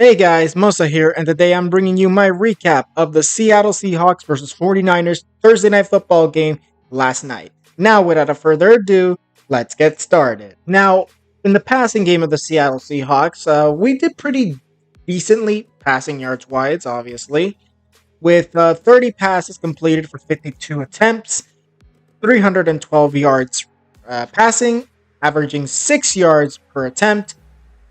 Hey guys, Mosa here, and today I'm bringing you my recap of the Seattle Seahawks versus 49ers Thursday Night Football game last night. Now, without a further ado, let's get started. Now, in the passing game of the Seattle Seahawks, we did pretty decently passing yards wise, obviously, with 30 passes completed for 52 attempts, 312 yards passing, averaging 6 yards per attempt,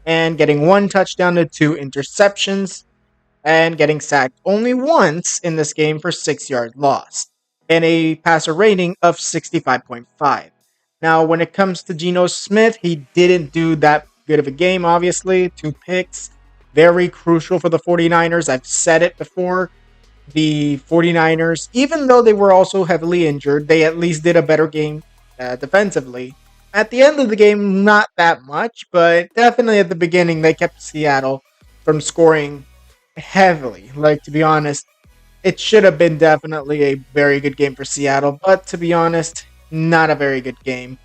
and getting one touchdown to two interceptions, and getting sacked only once in this game for 6 yard loss, and a passer rating of 65.5. Now, when it comes to Geno Smith, he didn't do that good of a game, obviously. Two picks, very crucial for the 49ers. I've said it before. The 49ers, even though they were also heavily injured, they at least did a better game defensively. At the end of the game, not that much, but definitely at the beginning, they kept Seattle from scoring heavily. Like, to be honest, it should have been definitely a very good game for Seattle, but to be honest, not a very good game.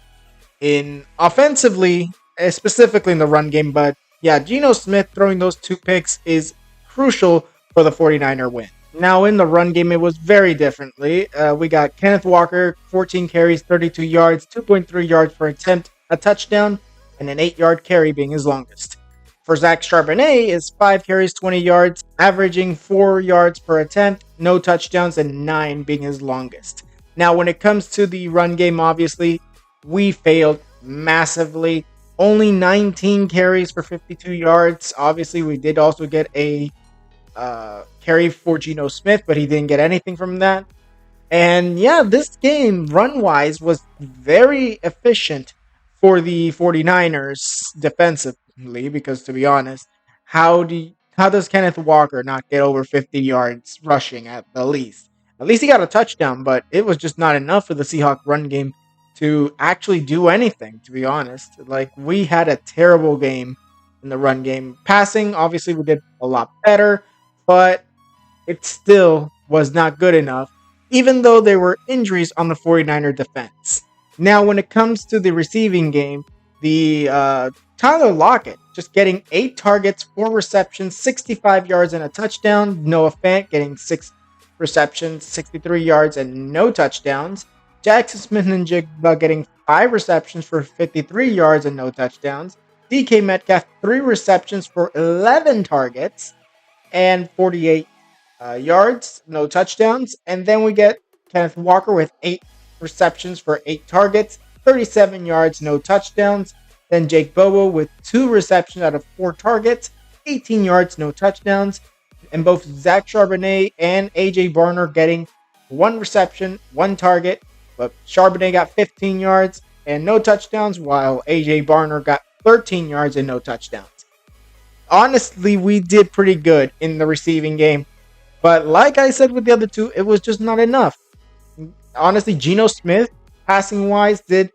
In offensively, specifically in the run game, but yeah, Geno Smith throwing those two picks is crucial for the 49er win. Now, in the run game, it was very differently. We got Kenneth Walker, 14 carries, 32 yards, 2.3 yards per attempt, a touchdown, and an 8 yard carry being his longest. For Zach Charbonnet is 5 carries, 20 yards, averaging 4 yards per attempt, no touchdowns, and 9 being his longest. Now, when it comes to the run game, obviously, we failed massively. Only 19 carries for 52 yards. Obviously, we did also get a carry for Geno Smith, but he didn't get anything from that. And yeah, this game, run wise, was very efficient for the 49ers defensively, because to be honest, how does Kenneth Walker not get over 50 yards rushing at the least? At least he got a touchdown, but it was just not enough for the Seahawks run game to actually do anything, to be honest. Like, we had a terrible game in the run game. Passing, obviously, we did a lot better, but it still was not good enough, even though there were injuries on the 49er defense. Now, when it comes to the receiving game, the Tyler Lockett just getting 8 targets, 4 receptions, 65 yards, and a touchdown. Noah Fant getting 6 receptions, 63 yards, and no touchdowns. Jackson Smith and Jigba getting 5 receptions for 53 yards and no touchdowns. DK Metcalf, 3 receptions for 11 targets and 48 yards, no touchdowns. And then we get Kenneth Walker with 8 receptions for 8 targets, 37 yards, no touchdowns. Then Jake Bobo with 2 receptions out of 4 targets, 18 yards, no touchdowns. And both Zach Charbonnet and AJ Barner getting 1 reception, 1 target. But Charbonnet got 15 yards and no touchdowns, while AJ Barner got 13 yards and no touchdowns. Honestly, we did pretty good in the receiving game. But like I said with the other two, it was just not enough. Honestly, Geno Smith, passing wise, did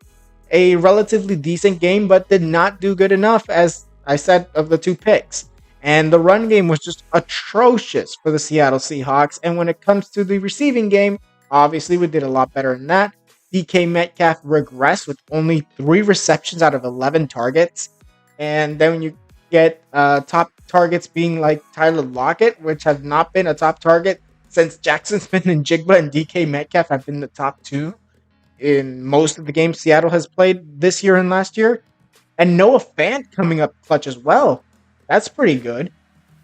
a relatively decent game, but did not do good enough, as I said, of the 2 picks. And the run game was just atrocious for the Seattle Seahawks. And when it comes to the receiving game, obviously we did a lot better than that. DK Metcalf regressed with only 3 receptions out of 11 targets. And then when you get top targets being like Tyler Lockett, which has not been a top target since Jackson Smith and Jigba and DK Metcalf have been the top 2 in most of the games Seattle has played this year and last year. And Noah Fant coming up clutch as well. That's pretty good.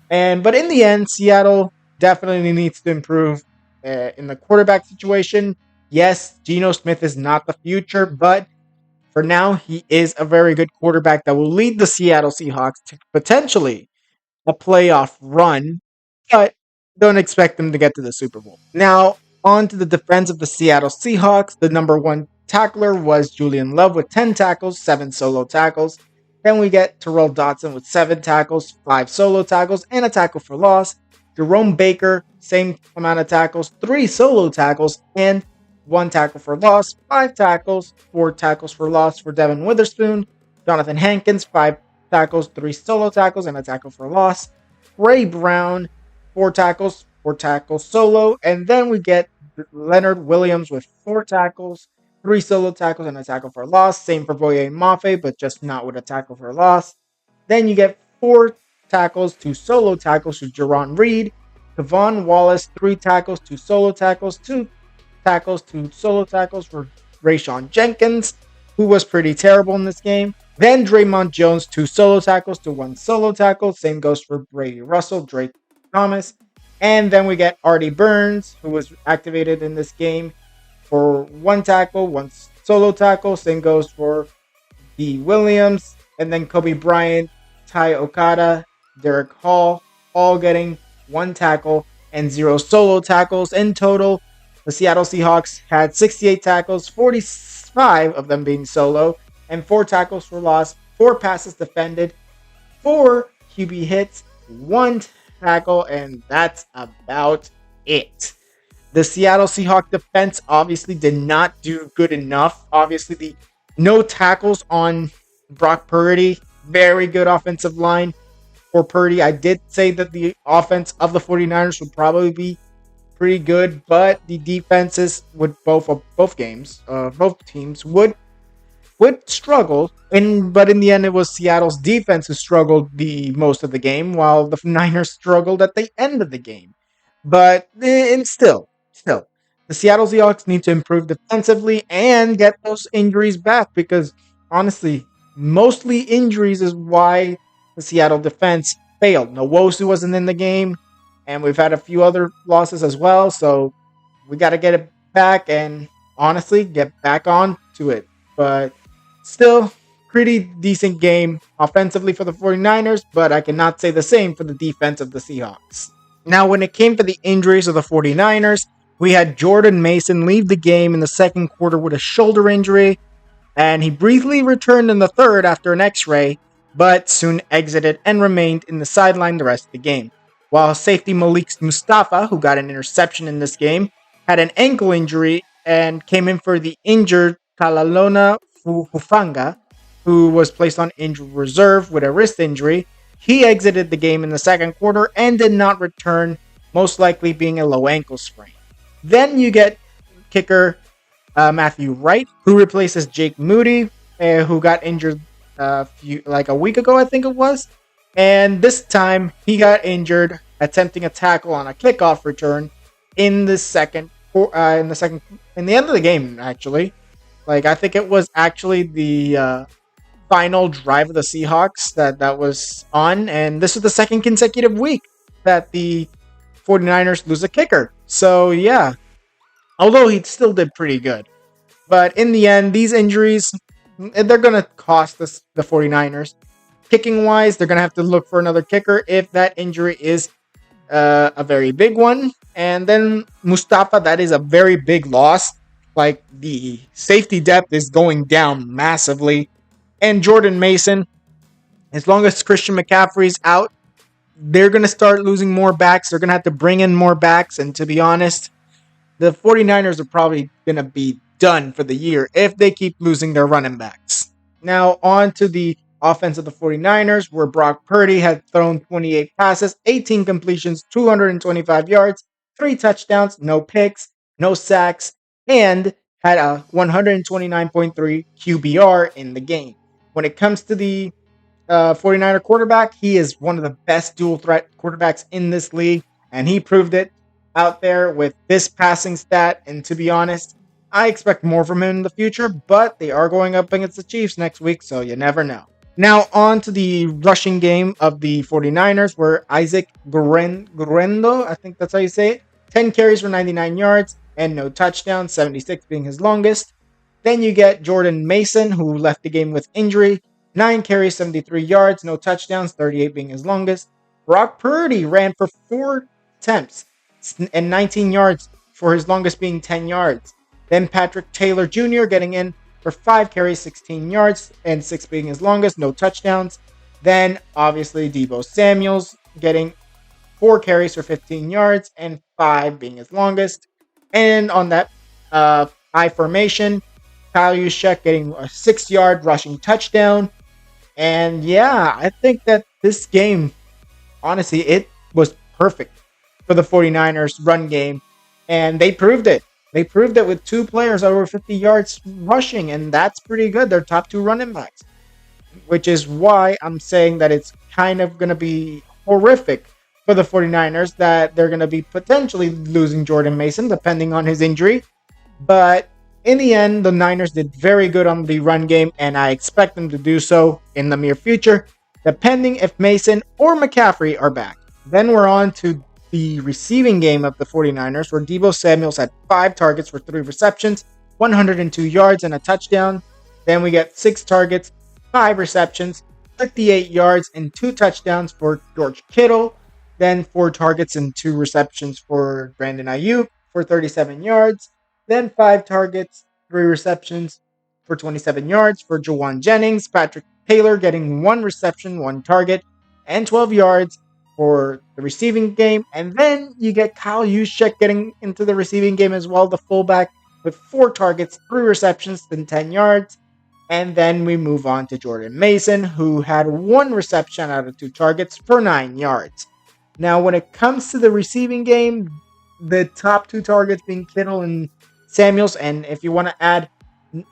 But in the end, Seattle definitely needs to improve in the quarterback situation. Yes, Geno Smith is not the future, but for now, he is a very good quarterback that will lead the Seattle Seahawks to potentially a playoff run, but don't expect them to get to the Super Bowl. Now, on to the defense of the Seattle Seahawks. The number 1 tackler was Julian Love with 10 tackles, 7 solo tackles. Then we get Terrell Dotson with 7 tackles, 5 solo tackles, and a tackle for loss. Jerome Baker, same amount of tackles, 3 solo tackles, and 1 tackle for loss, 5 tackles, 4 tackles for loss for Devin Witherspoon. Jonathan Hankins, 5 tackles, 3 solo tackles, and a tackle for loss. Ray Brown, 4 tackles solo. And then we get Leonard Williams with 4 tackles, 3 solo tackles, and a tackle for loss. Same for Boye Mafe, but just not with a tackle for loss. Then you get 4 tackles, 2 solo tackles for Jerron Reed. Kevon Wallace, 3 tackles, 2 solo tackles, 2 tackles, 2 solo tackles for Rayshawn Jenkins, who was pretty terrible in this game. Then Draymond Jones, 2 solo tackles to 1 solo tackle. Same goes for Brady Russell, Drake Thomas. And then we get Artie Burns, who was activated in this game for 1 tackle, 1 solo tackle. Same goes for D. Williams. And then Kobe Bryant, Ty Okada, Derek Hall, all getting 1 tackle and 0 solo tackles. In total, the Seattle Seahawks had 68 tackles, 45 of them being solo, and 4 tackles for loss, 4 passes defended, 4 QB hits, 1 tackle, and that's about it. The Seattle Seahawks defense obviously did not do good enough. Obviously, the no tackles on Brock Purdy. Very good offensive line for Purdy. I did say that the offense of the 49ers would probably be pretty good, but the defenses would both teams would struggle. But in the end, it was Seattle's defense who struggled the most of the game, while the Niners struggled at the end of the game. But and still, the Seattle Seahawks need to improve defensively and get those injuries back because honestly, mostly injuries is why the Seattle defense failed. Nwosu wasn't in the game, and we've had a few other losses as well. So we got to get it back and honestly get back on to it. But still, pretty decent game offensively for the 49ers, but I cannot say the same for the defense of the Seahawks. Now, when it came to the injuries of the 49ers, we had Jordan Mason leave the game in the second quarter with a shoulder injury, and he briefly returned in the third after an x-ray, but soon exited and remained in the sideline the rest of the game. While safety Malik Mustafa, who got an interception in this game, had an ankle injury and came in for the injured Kalalona Hufanga, who was placed on injured reserve with a wrist injury. He exited the game in the second quarter and did not return, most likely being a low ankle sprain. Then you get kicker Matthew Wright, who replaces Jake Moody, who got injured a week ago, I think it was. And this time he got injured attempting a tackle on a kickoff return in the end of the game, actually. I think it was actually the final drive of the Seahawks that was on, and this was the second consecutive week that the 49ers lose a kicker. So yeah, although he still did pretty good. But in the end, these injuries, they're going to cost the 49ers. Kicking wise, they're going to have to look for another kicker if that injury is a very big one. And then Mustafa, that is a very big loss. The safety depth is going down massively. And Jordan Mason, as long as Christian McCaffrey's out, they're going to start losing more backs. They're going to have to bring in more backs. And to be honest, the 49ers are probably going to be done for the year if they keep losing their running backs. Now, on to the offense of the 49ers, where Brock Purdy had thrown 28 passes, 18 completions, 225 yards, 3 touchdowns, no picks, no sacks, and had a 129.3 QBR in the game. When it comes to the 49er quarterback, he is one of the best dual threat quarterbacks in this league, and he proved it out there with this passing stat. And to be honest, I expect more from him in the future, but they are going up against the Chiefs next week, so you never know. Now, on to the rushing game of the 49ers, where Isaac Guerrero, I think that's how you say it, 10 carries for 99 yards and no touchdowns, 76 being his longest. Then you get Jordan Mason, who left the game with injury, 9 carries, 73 yards, no touchdowns, 38 being his longest. Brock Purdy ran for 4 attempts and 19 yards, for his longest being 10 yards. Then Patrick Taylor Jr. getting in for 5 carries, 16 yards, and 6 being his longest, no touchdowns. Then, obviously, Deebo Samuels getting 4 carries for 15 yards and 5 being his longest. And on that I formation, Kyle Juszczyk getting a 6-yard rushing touchdown. And yeah, I think that this game, honestly, it was perfect for the 49ers run game. And they proved it. They proved it with 2 players over 50 yards rushing, and that's pretty good. They're top 2 running backs, which is why I'm saying that it's kind of going to be horrific for the 49ers, that they're going to be potentially losing Jordan Mason depending on his injury. But in the end, the Niners did very good on the run game, and I expect them to do so in the near future, depending if Mason or McCaffrey are back. Then we're on to the receiving game of the 49ers, where Deebo Samuels had 5 targets for 3 receptions, 102 yards, and a touchdown. Then we get 6 targets, 5 receptions, 58 yards, and 2 touchdowns for George Kittle. Then 4 targets and 2 receptions for Brandon Ayuk for 37 yards. Then 5 targets, 3 receptions for 27 yards for Jawan Jennings. Patrick Taylor getting 1 reception, 1 target, and 12 yards for the receiving game. And then you get Kyle Juszczyk getting into the receiving game as well, the fullback, with 4 targets, 3 receptions, and 10 yards. And then we move on to Jordan Mason, who had 1 reception out of 2 targets for 9 yards. Now, when it comes to the receiving game, the top 2 targets being Kittle and Samuels, and if you want to add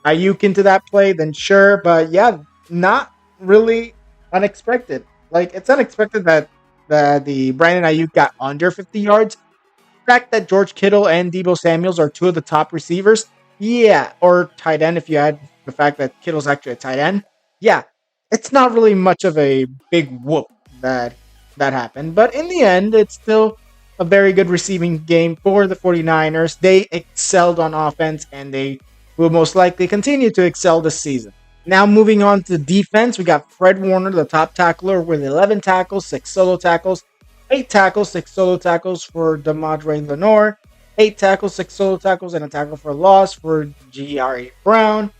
Ayuk into that play, then sure. But yeah, not really unexpected. Like, it's unexpected that the Brandon Ayuk got under 50 yards. The fact that George Kittle and Deebo Samuels are 2 of the top receivers, yeah, or tight end if you add the fact that Kittle's actually a tight end, yeah, it's not really much of a big whoop that happened. But in the end, it's still a very good receiving game for the 49ers. They excelled on offense, and they will most likely continue to excel this season. Now moving on to defense, we got Fred Warner, the top tackler, with 11 tackles, 6 solo tackles, 8 tackles, 6 solo tackles for DeMondre Lenore, 8 tackles, 6 solo tackles, and a tackle for loss for G.R.A. Brown.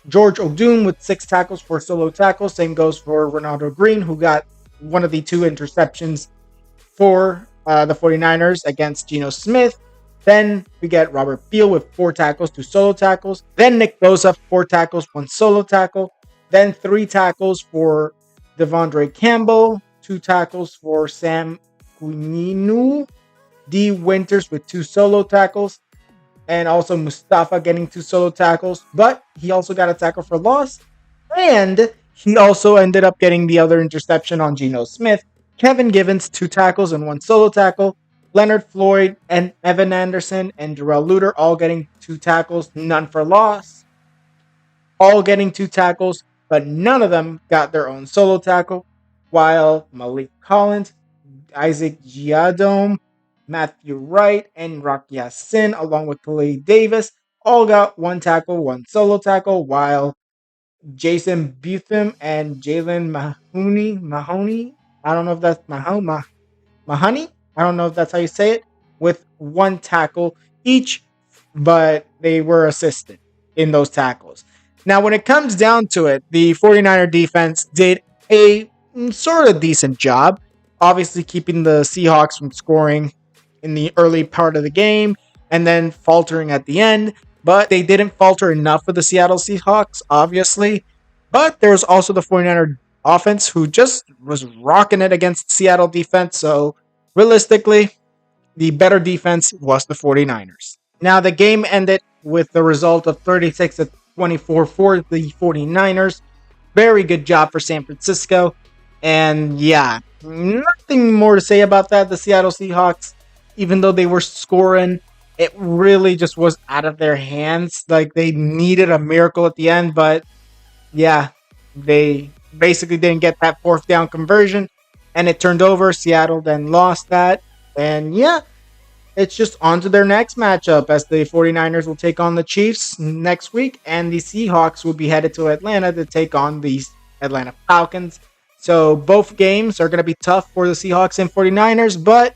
George Odum with 6 tackles, 4 solo tackles. Same goes for Ronaldo Green, who got one of the 2 interceptions for the 49ers against Geno Smith. Then we get Robert Beal with 4 tackles, 2 solo tackles. Then Nick Bosa, 4 tackles, 1 solo tackle. Then 3 tackles for Devondre Campbell, 2 tackles for Sam Kuininu. D. Winters with 2 solo tackles. And also Mustafa getting 2 solo tackles. But he also got a tackle for loss. And he also ended up getting the other interception on Geno Smith. Kevin Givens, 2 tackles and 1 solo tackle. Leonard Floyd and Evan Anderson and Darrell Luter all getting 2 tackles, none for loss. All getting 2 tackles, but none of them got their own solo tackle. While Malik Collins, Isaac Giadome, Matthew Wright, and Rock Yassin, along with Khalid Davis, all got 1 tackle, 1 solo tackle, while Jason Butham and Jalen Mahoney, I don't know if that's Mahoney, I don't know if that's how you say it, with 1 tackle each, but they were assisted in those tackles. Now, when it comes down to it, the 49er defense did a sort of decent job, obviously keeping the Seahawks from scoring in the early part of the game and then faltering at the end. But they didn't falter enough for the Seattle Seahawks, obviously. But there's also the 49er offense, who just was rocking it against Seattle defense. So realistically, the better defense was the 49ers. Now, the game ended with the result of 36-24 for the 49ers. Very good job for San Francisco. And yeah, nothing more to say about that. The Seattle Seahawks, even though they were scoring, it really just was out of their hands. Like, they needed a miracle at the end, but yeah, they basically didn't get that 4th down conversion, and it turned over. Seattle then lost that, and yeah, it's just on to their next matchup, as the 49ers will take on the Chiefs next week, and the Seahawks will be headed to Atlanta to take on the Atlanta Falcons. So both games are going to be tough for the Seahawks and 49ers, but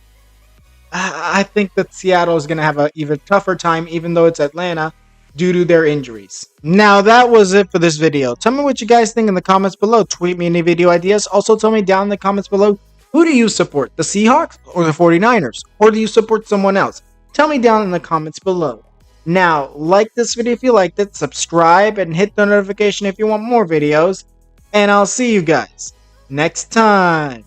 I think that Seattle is going to have an even tougher time, even though it's Atlanta, due to their injuries. Now, that was it for this video. Tell me what you guys think in the comments below. Tweet me any video ideas. Also, tell me down in the comments below, who do you support, the Seahawks or the 49ers? Or do you support someone else? Tell me down in the comments below. Now, like this video if you liked it, subscribe, and hit the notification if you want more videos. And I'll see you guys next time.